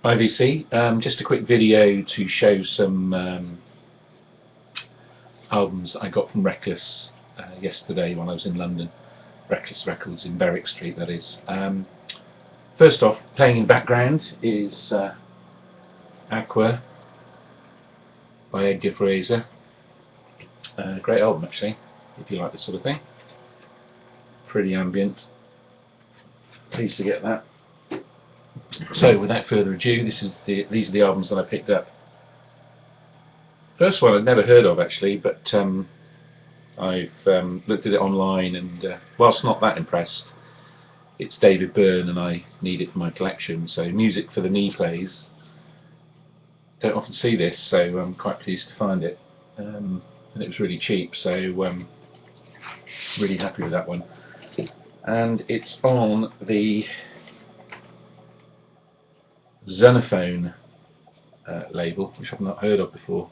IVC, just a quick video to show some albums I got from Reckless yesterday when I was in London. Reckless Records in Berwick Street, that is. First off, playing in the background is Aqua by Edgar Fraser. Great album actually, if you like this sort of thing. Pretty ambient. Pleased to get that. So without further ado, these are the albums that I picked up. First one I'd never heard of actually, but I've looked at it online and whilst not that impressed, it's David Byrne and I need it for my collection, so music for the knee plays. Don't often see this, so I'm quite pleased to find it. And it was really cheap, so really happy with that one. And it's on the Xenophone label, which I've not heard of before.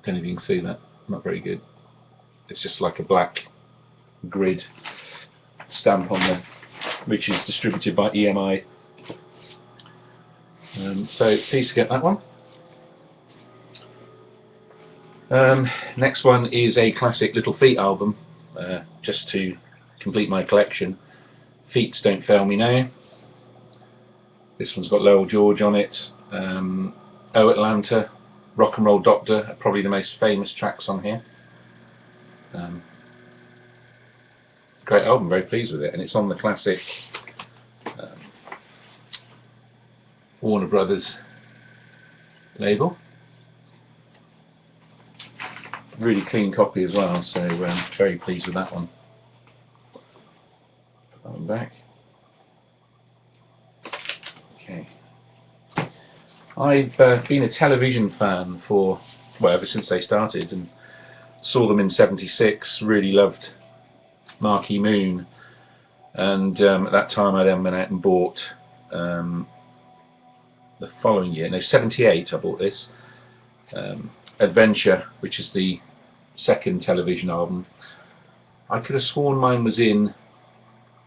Don't know if you can see that, not very good. It's just like a black grid stamp on there, which is distributed by EMI. So pleased to get that one. Next one is a classic Little Feat album, just to complete my collection. Feats Don't Fail Me Now. This one's got Lowell George on it. Oh Atlanta, Rock and Roll Doctor, are probably the most famous tracks on here. Great album, very pleased with it, and it's on the classic Warner Brothers label. Really clean copy as well, so very pleased with that one. Put that one back. Okay. I've been a television fan for, well, ever since they started, and saw them in '76, really loved Marquee Moon, and at that time I then went out and bought the following year, no, '78 I bought this, Adventure, which is the second television album. I could have sworn mine was in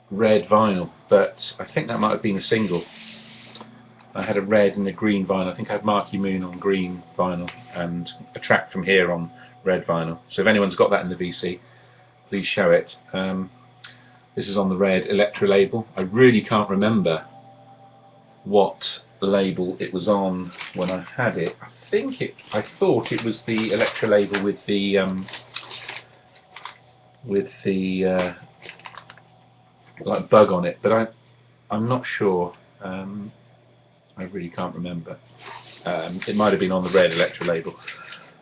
red vinyl, but I think that might have been a single. I had a red and a green vinyl. I think I had Marquee Moon on green vinyl and a track from here on red vinyl. So if anyone's got that in the VC, please show it. This is on the red Elektra label. I really can't remember what label it was on when I had it. I thought it was the Elektra label with the like bug on it, but I'm not sure. I really can't remember. It might have been on the red Elektra label.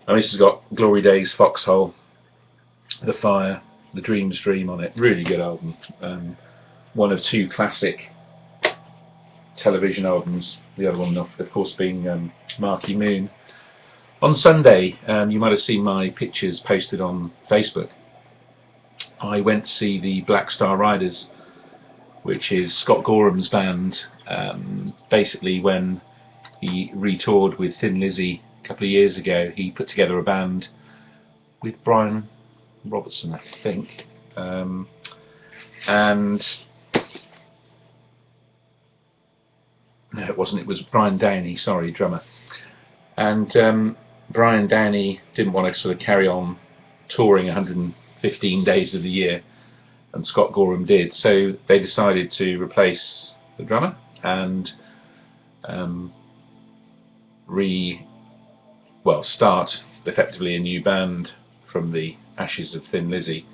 And this has got Glory Days, Foxhole, The Fire, The Dream's Dream on it. Really good album. One of two classic television albums. The other one, of course, being Marquee Moon. On Sunday, you might have seen my pictures posted on Facebook. I went to see the Black Star Riders, which is Scott Gorham's band. Basically, when he retoured with Thin Lizzy a couple of years ago, he put together a band with Brian Robertson, I think, and no, it wasn't. It was Brian Downey, sorry, drummer. And Brian Downey didn't want to sort of carry on touring 115 days of the year, and Scott Gorham did. So they decided to replace the drummer and start effectively a new band from the ashes of Thin Lizzy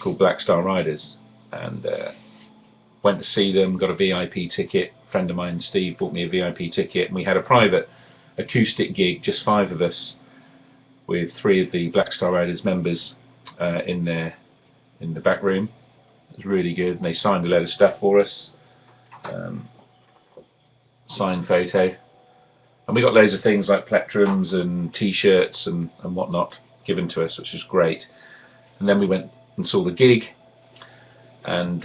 called Black Star Riders. And went to see them, got a VIP ticket. A friend of mine, Steve, bought me a VIP ticket, and we had a private acoustic gig, just 5 of us, with 3 of the Black Star Riders members in the back room. It was really good, and they signed a load of stuff for us, signed photo, and we got loads of things like plectrums and t-shirts and whatnot given to us, which was great. And then we went and saw the gig, and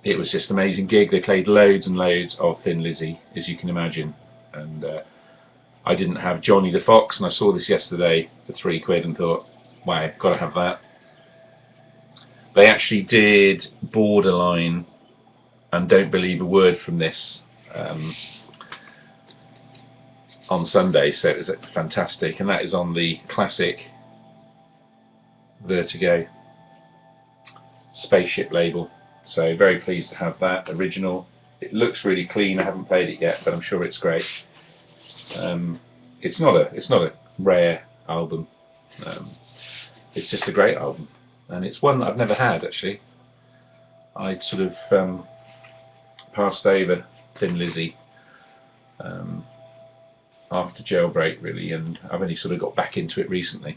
it was just an amazing gig. They played loads and loads of Thin Lizzy, as you can imagine, and I didn't have Johnny the Fox, and I saw this yesterday for £3 and thought, wow, got to have that. They actually did Borderline and don't believe a word from this on Sunday, so it was fantastic, and that is on the classic Vertigo spaceship label. So very pleased to have that original. It looks really clean. I haven't played it yet, but I'm sure it's great. It's not a rare album. It's just a great album, and it's one that I've never had actually. I'd sort of passed over Thin Lizzy after Jailbreak really, and I've only sort of got back into it recently.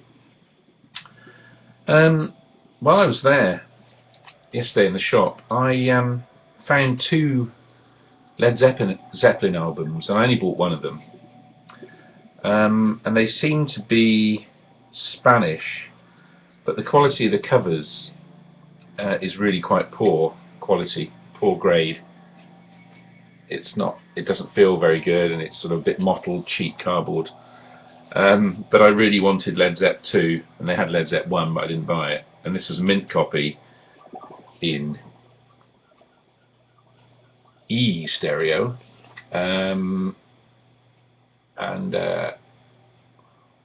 While I was there yesterday in the shop, I found 2 Led Zeppelin albums, and I only bought one of them. And they seem to be Spanish, but the quality of the covers is really quite poor quality, poor grade. It doesn't feel very good, and it's sort of a bit mottled, cheap cardboard. But I really wanted Led Zepp 2, and they had Led Zepp 1, but I didn't buy it. And this was a mint copy in E stereo, and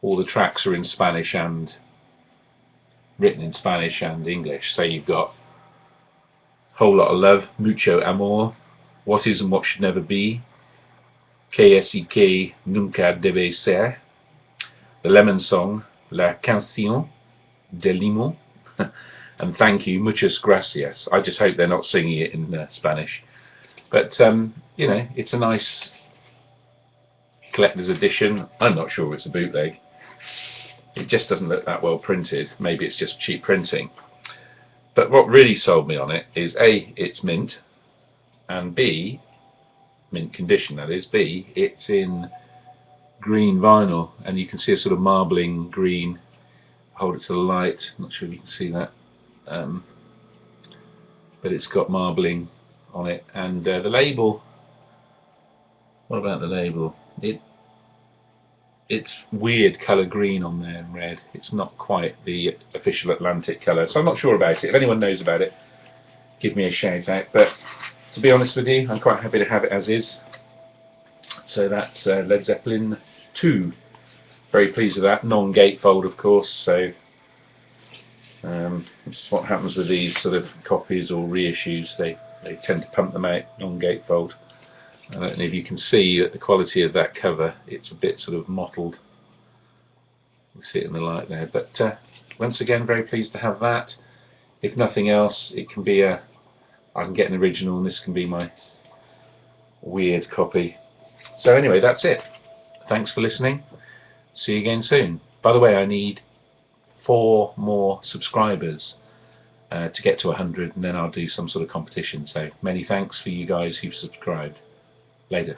all the tracks are in Spanish and written in Spanish and English. So you've got Whole Lot of Love, Mucho Amor, What Is and What Should Never Be, Que es y que nunca debe ser, The Lemon Song, La Canción de Limón, and Thank You, Muchas Gracias. I just hope they're not singing it in Spanish. But, you know, it's a nice collector's edition. I'm not sure it's a bootleg. It just doesn't look that well printed. Maybe it's just cheap printing. But what really sold me on it is A, it's mint, and B, mint condition that is, B, it's in green vinyl, and you can see a sort of marbling green. Hold it to the light, not sure if you can see that, but it's got marbling on it. And the label, what about the label? It's weird colour green on there and red. It's not quite the official Atlantic colour, so I'm not sure about it. If anyone knows about it, give me a shout out. But to be honest with you, I'm quite happy to have it as is. So that's Led Zeppelin 2. Very pleased with that. Non-gatefold, of course. So this is what happens with these sort of copies or reissues. They tend to pump them out non-gatefold. I don't know if you can see that the quality of that cover, it's a bit sort of mottled. You see it in the light there. But once again, very pleased to have that. If nothing else, it can be I can get an original, and this can be my weird copy. So anyway, that's it. Thanks for listening. See you again soon. By the way, I need 4 more subscribers to get to 100, and then I'll do some sort of competition. So many thanks for you guys who've subscribed. Later.